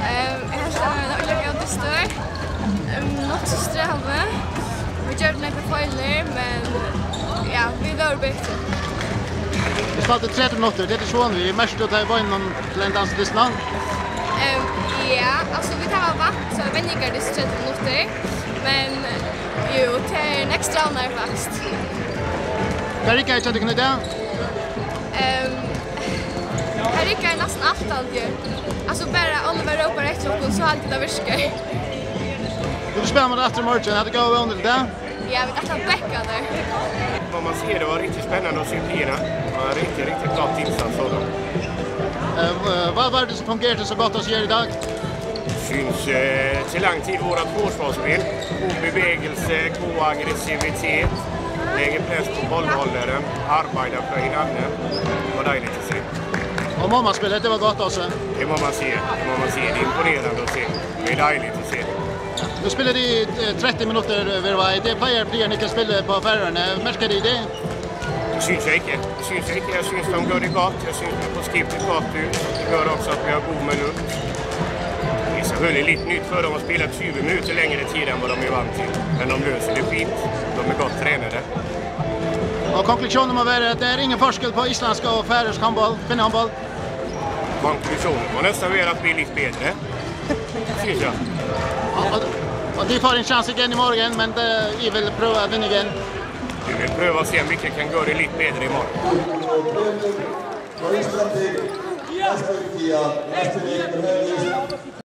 Här står en olika dystör. Något så sträva. Vi gör några fejler, men ja, vi var bättre. Vi spelade 30 minuter, det är så vi mest att ta i någon till en danslistan. Ja, alltså vi tar vakt så vänliga det 30 minuter. Men jo, det är en extra närfast. Erika, jag tycker det. Erika är nästan allt alltid. Alltså bara Oliver ropar efter och så alltid det viskar. Du spelar med efter morgon, hade gå under det. Ja, vi tar bäcka där. Vad man ser, det var riktigt spännande att se Pira. Det var riktigt bra insats av dem. Vad var det som fungerade så gott att göra idag? Syns till lång tid vårat försvarsspel. God bevegelse, god aggressivitet. Lägger press på bollhållaren. Arbetar för hinanne. Det var dejligt att se. Och mammaspelet, det var gott också. Det må man se. Det är imponerande att se. Det är dejligt att se. Du spelade i 30 minuter vid varje. Det blir ni kan spela på Färöarna. Märker du det? Det syns jag inte. Jag syns de gör det gott. Jag syns de på skipet gott ut. Det gör också att vi har god med luft. Det är selvfølgelig lite nytt för dem att spela 20 minuter längre tid än vad de är vant till. Men de löser det fint. De är gott tränade. Och konklusionen må vara att det är ingen forskel på isländska och färöisk handboll, kvinnehandboll. Konklusionen var nästan väl att bli lite bättre. Syns jag. Och de får en chans igen imorgon, men jag vill pröva att vinna igen. Vi vill pröva att se om vi kan göra det lite bättre imorgon.